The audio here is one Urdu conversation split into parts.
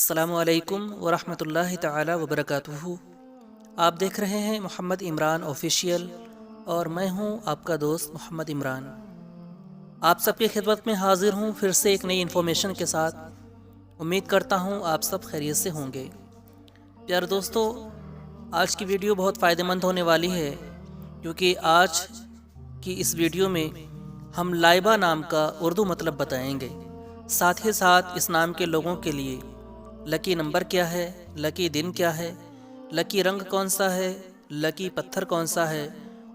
السلام علیکم ورحمۃ اللہ تعالی وبرکاتہ۔ آپ دیکھ رہے ہیں محمد عمران آفیشیل اور میں ہوں آپ کا دوست محمد عمران۔ آپ سب کی خدمت میں حاضر ہوں پھر سے ایک نئی انفارمیشن کے ساتھ۔ امید کرتا ہوں آپ سب خیریت سے ہوں گے۔ پیارے دوستو، آج کی ویڈیو بہت فائدہ مند ہونے والی ہے، کیونکہ آج کی اس ویڈیو میں ہم لائبہ نام کا اردو مطلب بتائیں گے، ساتھ ہی ساتھ اس نام کے لوگوں کے لیے لکی نمبر کیا ہے، لکی دن کیا ہے، لکی رنگ کون سا ہے، لکی پتھر کون سا ہے،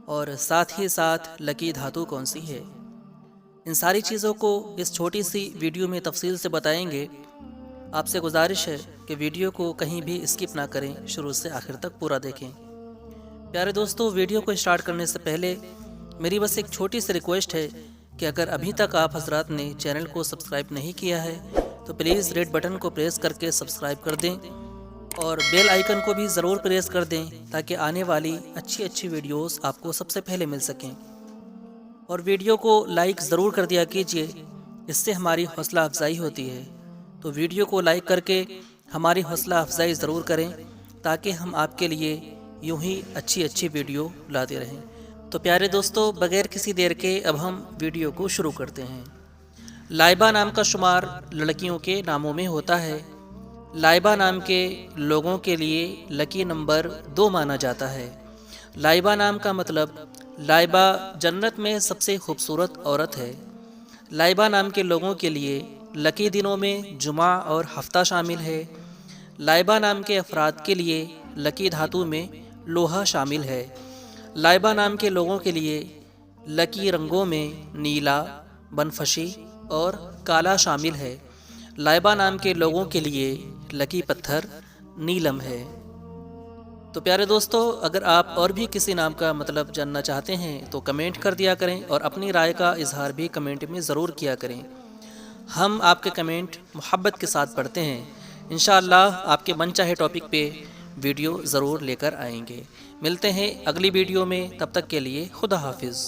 اور ساتھ ہی ساتھ لکی دھاتو کون سی ہے۔ ان ساری چیزوں کو اس چھوٹی سی ویڈیو میں تفصیل سے بتائیں گے۔ آپ سے گزارش ہے کہ ویڈیو کو کہیں بھی اسکپ نہ کریں، شروع سے آخر تک پورا دیکھیں۔ پیارے دوستو، ویڈیو کو اسٹارٹ کرنے سے پہلے میری بس ایک چھوٹی سی ریکویسٹ ہے کہ اگر ابھی تک آپ حضرات نے چینل کو سبسکرائب نہیں کیا ہے تو پلیز ریڈ بٹن کو پریس کر کے سبسکرائب کر دیں، اور بیل آئیکن کو بھی ضرور پریس کر دیں تاکہ آنے والی اچھی ویڈیوز آپ کو سب سے پہلے مل سکیں۔ اور ویڈیو کو لائک ضرور کر دیا کیجیے، اس سے ہماری حوصلہ افزائی ہوتی ہے۔ تو ویڈیو کو لائک کر کے ہماری حوصلہ افزائی ضرور کریں تاکہ ہم آپ کے لیے یوں ہی اچھی ویڈیو لاتے رہیں۔ تو پیارے دوستو، بغیر کسی دیر کے اب ہم ویڈیو کو شروع کرتے ہیں۔ لائبہ نام کا شمار لڑکیوں کے ناموں میں ہوتا ہے۔ لائبہ نام کے لوگوں کے لیے لکی نمبر 2 مانا جاتا ہے۔ لائبہ نام کا مطلب لائبہ جنت میں سب سے خوبصورت عورت ہے۔ لائبہ نام کے لوگوں کے لیے لکی دنوں میں جمعہ اور ہفتہ شامل ہے۔ لائبہ نام کے افراد کے لیے لکی دھاتو میں لوہا شامل ہے۔ لائبہ نام کے لوگوں کے لیے لکی رنگوں میں نیلا، بنفشی اور کالا شامل ہے۔ لائبہ نام کے لوگوں کے لیے لکی پتھر نیلم ہے۔ تو پیارے دوستو، اگر آپ اور بھی کسی نام کا مطلب جاننا چاہتے ہیں تو کمنٹ کر دیا کریں، اور اپنی رائے کا اظہار بھی کمنٹ میں ضرور کیا کریں۔ ہم آپ کے کمنٹ محبت کے ساتھ پڑھتے ہیں۔ انشاءاللہ آپ کے من چاہے ٹاپک پہ ویڈیو ضرور لے کر آئیں گے۔ ملتے ہیں اگلی ویڈیو میں، تب تک کے لیے خدا حافظ۔